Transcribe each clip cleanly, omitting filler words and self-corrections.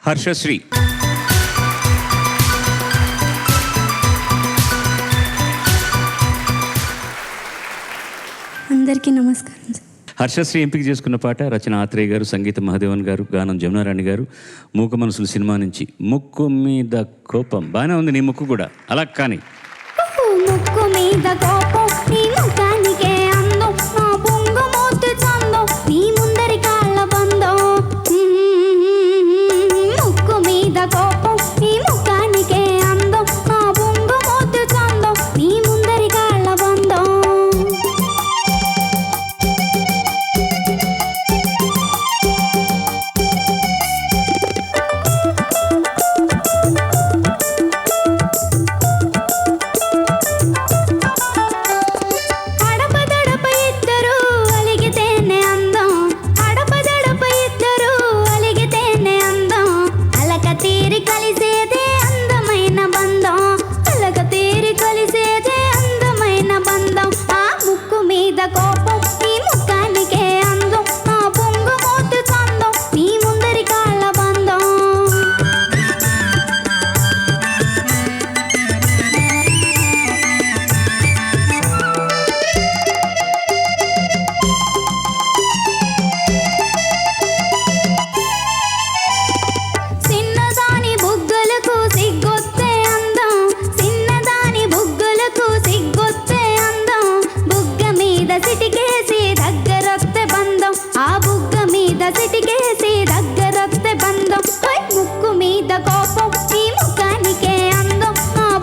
హర్షశ్రీ. అందరికీ నమస్కారం. హర్షశ్రీ ఎంపిక చేసుకున్న పాట రచన ఆత్రేయ గారు, సంగీత మహాదేవన్ గారు, గానం జమునారాణి గారు. మూక మనసులు సినిమా నుంచి ముక్కు మీద కోపం. బాగానే ఉంది నీ ముక్కు కూడా, అలా కానీ ముక్కు మీద కోపం నీ ముఖానికే అందం, నా పొంగు మోతు చందం నీ ముందరి కాళ్ళ బంధం. ముక్కు మీద కోపం నీ ముఖానికే అందం, నా పొంగు మోతు చందం నీ ముందరి కాళ్ళ బంధం. ముక్కు మీద కోపం నీ ముఖానికే అందం, నా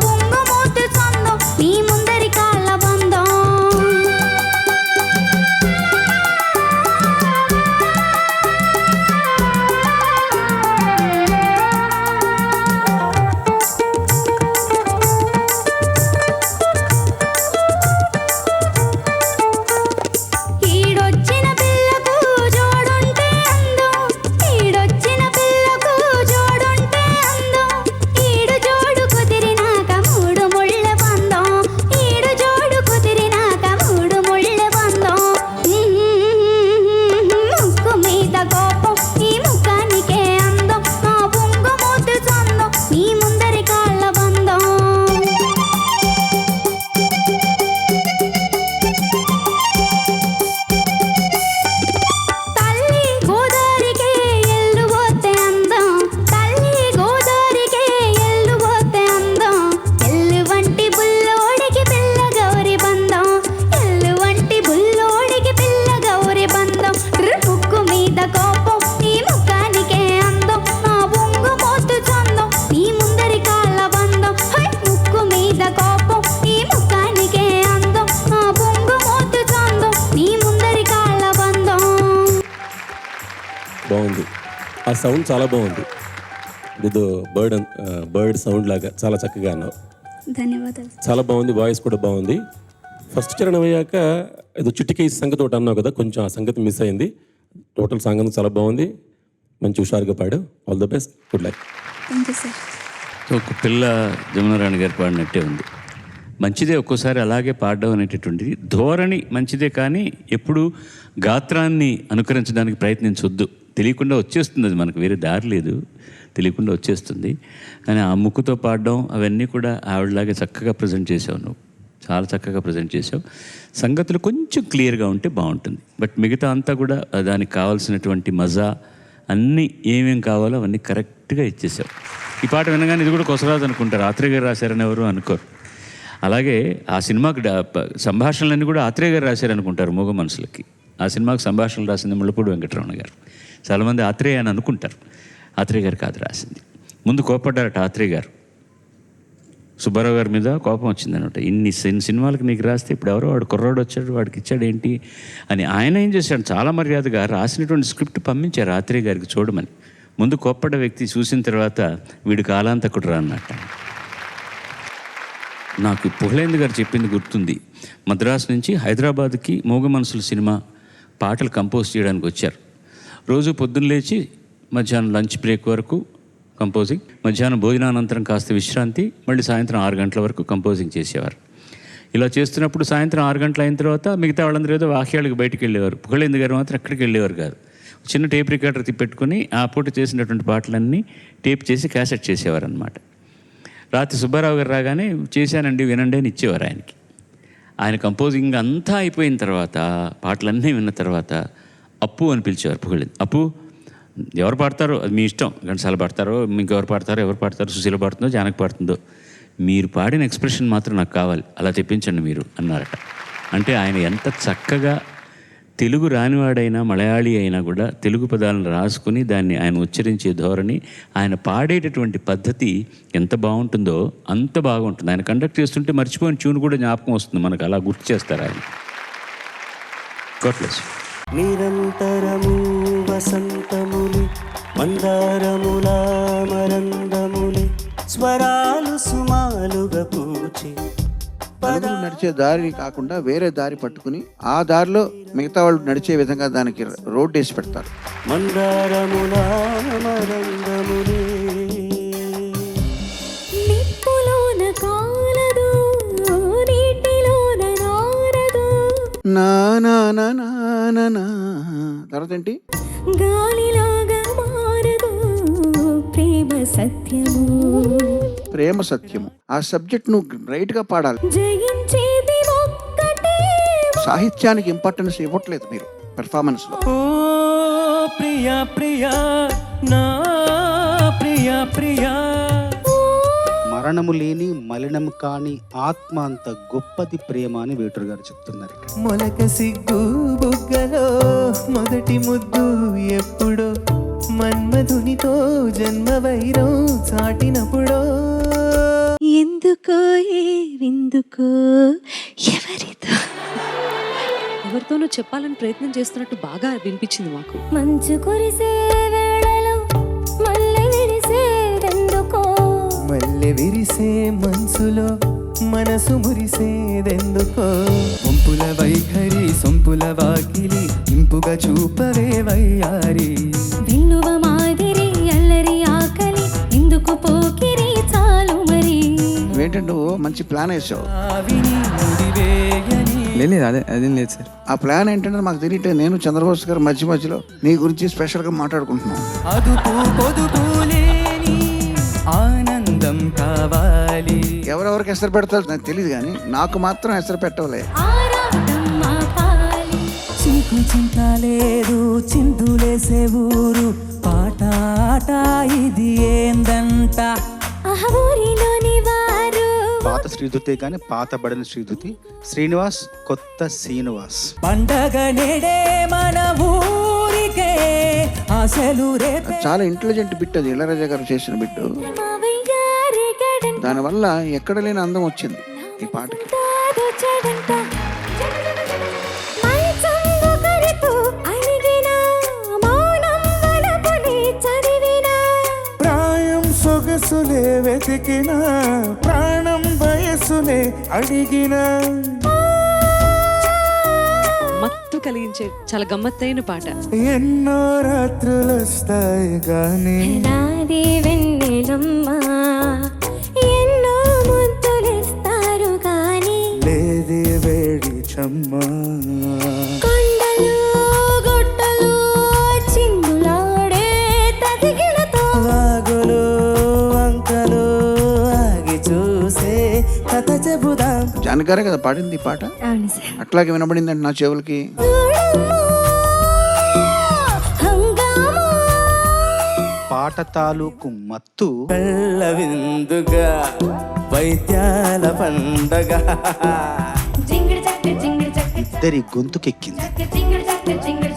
బొంగు మోతు చందం నీ ముందరి కాళ్ళ బంధం. ఈడొచ్చిన పిల్లకు జోడుంటే అందం, ఈడొచ్చిన పిల్లకు జోడుంటే అందం, ఈడు జోడు కుదిరినాక మూడు ముళ్ళ బంధం, ఈడు జోడు కుదిరినాక మూడు ముళ్ళ బంధం. ముక్కు మీద కోపం ఈ ముఖానికే అందం, నా బొంగు మోతు చందం నీ ముందరి కాళ్ళ బంధం. తల్లి గోదారికే ఎల్లు పోతే అందం, తల్లి గోదారికే ఎల్లు పోతే అందం, ఎల్లు వంటి బుల్లోడికి పిల్ల గౌరి బంధం, ఎల్లు వంటి బుల్లోడికి పిల్ల గౌరి బంధం. ముక్కు మీద కోపం నీ ముఖానికే అందం, నా బొంగు మోతు చందం నీ ముందరి కాళ్ళ బంధం. ముక్కు మీద కోపం నీ ముఖానికే అందం, నా బొంగు మోతు చందం నీ ముందరి కాళ్ళ బంధం. బాగుంది. ఆ సౌండ్ చాలా బాగుంది. ఏదో బర్డ్ సౌండ్ లాగా చాలా చక్కగా అన్నావు. ధన్యవాదాలు. చాలా బాగుంది. వాయిస్ కూడా బాగుంది. ఫస్ట్ చరణం అయ్యాక ఏదో చిటికే సంగతి ఒకటి అన్నావు కదా, కొంచెం ఆ సంగతి మిస్ అయింది. టోటల్ సాంగ్ అంతా చాలా బాగుంది. మంచి హుషారుగా పాడు. All the best. Good luck. Thank you sir. ఒక పిల్ల జమునారాణి గారు పాడినట్టే ఉంది. మంచిదే ఒక్కోసారి అలాగే పాడడం అనేటటువంటిది. ధోరణి మంచిదే, కానీ ఎప్పుడు గాత్రాన్ని అనుకరించడానికి ప్రయత్నించొద్దు. తెలియకుండా వచ్చేస్తుంది, అది మనకు వేరే దారి లేదు, తెలియకుండా వచ్చేస్తుంది. కానీ ఆ ముక్కుతో పాడడం అవన్నీ కూడా ఆవిడలాగే చక్కగా ప్రజెంట్ చేసావు నువ్వు. చాలా చక్కగా ప్రజెంట్ చేసావు. సంగతులు కొంచెం క్లియర్గా ఉంటే బాగుంటుంది. బట్ మిగతా అంతా కూడా దానికి కావాల్సినటువంటి మజా అన్నీ ఏమేం కావాలో అవన్నీ కరెక్ట్గా ఇచ్చేసావు. ఈ పాట వినగానే ఇది కూడా కొసరాదు అనుకుంటారు, ఆత్రేయ గారు రాశారని ఎవరు అనుకోరు. అలాగే ఆ సినిమాకి సంభాషణలన్నీ కూడా ఆత్రేయ గారు రాశారనుకుంటారు మూగ మనసులకి. ఆ సినిమాకి సంభాషణలు రాసింది ముళ్ళపూడి వెంకటరమణ గారు. చాలామంది ఆత్రేయ అని అనుకుంటారు. ఆత్రేయ గారు కాదు రాసింది. ముందు కోపడ్డారట ఆత్రేయ గారు. సుబ్బారావు గారి మీద కోపం వచ్చిందనమాట. ఇన్ని సినిమాలకు నీకు రాస్తే ఇప్పుడు ఎవరో వాడు కుర్రాడు వచ్చాడు, వాడికి ఇచ్చాడు ఏంటి అని. ఆయన ఏం చేశాడు, చాలా మర్యాదగా రాసినటువంటి స్క్రిప్ట్ పంపించారు ఆత్రేయ గారికి చూడమని. ముందు కోప్పడ్డ వ్యక్తి చూసిన తర్వాత వీడు కాలాంతకుడు రా అన్నట్ట. నాకు పుహ్లేంద్ర గారు చెప్పింది గుర్తుంది. మద్రాసు నుంచి హైదరాబాద్కి మూగ మనసులు సినిమా పాటలు కంపోజ్ చేయడానికి వచ్చారు. రోజు పొద్దున్న లేచి మధ్యాహ్నం లంచ్ బ్రేక్ వరకు కంపోజింగ్, మధ్యాహ్నం భోజనానంతరం కాస్త విశ్రాంతి, మళ్ళీ సాయంత్రం 6 గంటల వరకు కంపోజింగ్ చేసేవారు. ఇలా చేస్తున్నప్పుడు సాయంత్రం 6 గంటలు అయిన తర్వాత మిగతా వాళ్ళందరూ ఏదో వాక్యాలకు బయటికి వెళ్ళేవారు. పుహ్లేంద్ర గారు మాత్రం ఎక్కడికి వెళ్ళేవారు కాదు. చిన్న టేప్ రికార్డర్ పెట్టుకుని ఆ పూట చేసినటువంటి పాటలన్నీ టేప్ చేసి క్యాసెట్ చేసేవారు అనమాట. రాత్రి సుబ్బారావు గారు రాగానే చేశానండి వినండి అని ఇచ్చేవారు ఆయనకి. ఆయన కంపోజింగ్ అంతా అయిపోయిన తర్వాత పాటలన్నీ విన్న తర్వాత అప్పు అని పిలిచేవారు పొగిడింది. అప్పు ఎవరు పాడతారో అది మీ ఇష్టం, ఘంటసాల పాడతారో ఇంకెవరు పాడతారో, ఎవరు పాడతారో, సుశీల పాడుతుందో జానకి పాడుతుందో, మీరు పాడిన ఎక్స్ప్రెషన్ మాత్రం నాకు కావాలి, అలా తెప్పించండి మీరు అన్నారట. అంటే ఆయన ఎంత చక్కగా తెలుగు రానివాడైనా మలయాళీ అయినా కూడా తెలుగు పదాలను రాసుకుని దాన్ని ఆయన ఉచ్చరించే ధోరణి, ఆయన పాడేటటువంటి పద్ధతి ఎంత బాగుంటుందో అంత బాగుంటుంది. ఆయన కండక్ట్ చేస్తుంటే మర్చిపోయిన ట్యూన్ కూడా జ్ఞాపకం వస్తుంది మనకు, అలా గుర్తు చేస్తారు ఆయన. God bless. నిరంతరము వసంతములి మందారముల మరందములి స్వరాలు సుమాలుగా పూచి నలుగురు నడిచే దారి కాకుండా వేరే దారి పట్టుకుని ఆ దారిలో మిగతా వాళ్ళు నడిచే విధంగా దానికి రోడ్ వేసి పెడతారు. మందారముల మరందములి నిప్పులోన కాలదు నీటిలోన నారదు నా నా నా నా నా నా. తర్వాత ఏంటి? గాలిలాగా మారదు ప్రేమ సత్యము ప్రేమ సత్యము. ఆ సబ్జెక్ట్ నువ్వు రైట్ గా పాడాలి. జయించేది ఒక్కటే సాహిత్యానికి ఇంపార్టెన్స్ ఇవ్వట్లేదు మీరు పెర్ఫార్మెన్స్ లో. ఓ ప్రియా ప్రియా నా ప్రియా ప్రియా. మరణము లేని మలినము కాని ఆత్మ అంత గొప్పది ప్రేమ అని వేటూరు గారు చెప్తున్నారు ఇక్కడ. మొలక సిగ్గు బుగ్గలో మొదటి ముద్దు ఎప్పుడో మన్మధునితో జన్మ వైరం చాటినప్పుడో. ఎందుకో ఏ విందుకో ఎవరితో ఎవరితోనో చెప్పాలని ప్రయత్నం చేస్తున్నట్టు బాగా వినిపించింది మాకు. మంచు కురిసే వేళలో మల్లె విరిసేదెందుకో మల్లె విరిసే మనసులో మనసు మురిసేదెందుకో. వంపుల వైఖరి సొంపుల వాకిలి ఇంపుగా చూపవే వయ్యారి. విన్నువ మాదిరి అల్లరి ఆకలి ఎందుకు పోకిరి చాలు మరి. నువ్వేంటంటే మంచి ప్లాన్ వేసావు. ఆవిని ముడివేయని లేదు అదేం లేదు సార్. ఆ ప్లాన్ ఏంటంటే మాకు తెలియటే నేను చంద్రబోస్ గారు మధ్యలో నీ గురించి స్పెషల్ గా మాట్లాడుకుంటున్నాం. అదుపు పొదుపు లేని ఆనందం కావాలి. ఎవరెవరికి ఎసరు పెడతారు నాకు తెలియదు కానీ నాకు మాత్రం ఎసరు పెట్టవలే. ఆరాటం ఆపాలి చీకు చింత లేదు చిందులేసే ఊరు పాట ఆట ఇది ఏందంట. ఊరిలోని వారు పాత శ్రీధృతే కానీ పాత బడిన శ్రీధృతి శ్రీనివాస్ కొత్త శ్రీనివాస్. పండగ నేడే మన ఊరికే ఆశలు రేపే. చాలా ఇంటెలిజెంట్ బిట్ అది ఇళయరాజా గారు చేసిన బిట్. మావయ్యారి గడంట దానివల్ల ఎక్కడ లేని అందం వచ్చింది ఈ పాటకి. కాదు చెడంట మంచం ఒకరితో అలిగిన మౌనం వలపుని చదివిన ప్రాయం సొగసులే వెతికిన ప్రాణం వయసులే అడిగిన. మత్తు కలిగించే చాలా గమ్మత్తైన పాట. ఎన్నో రాత్రులు వస్తాయి కానీ నాది వెన్నెలమ్మ ఎన్నో ముద్దులిస్తారు కానీ లేది వేడి చెమ్మ. కొండలు గుట్టలు చిందులాడే తదిగినతో వాగులు వంకలు ఆగి చూసే కథ చెబుదాం. జానగారే కదా పాడింది ఈ పాట. అవును సార్. అట్లాగే వినబడిందండి నా చెవులకి. పాట తాలూకు మత్తు కళ్ళ విందుగా వైద్యాల పండగ జింగిడి చక్క జింగిడి చక్క ఇద్దరి గొంతుకెక్కింది. జింగిడి చక్క జింగిడి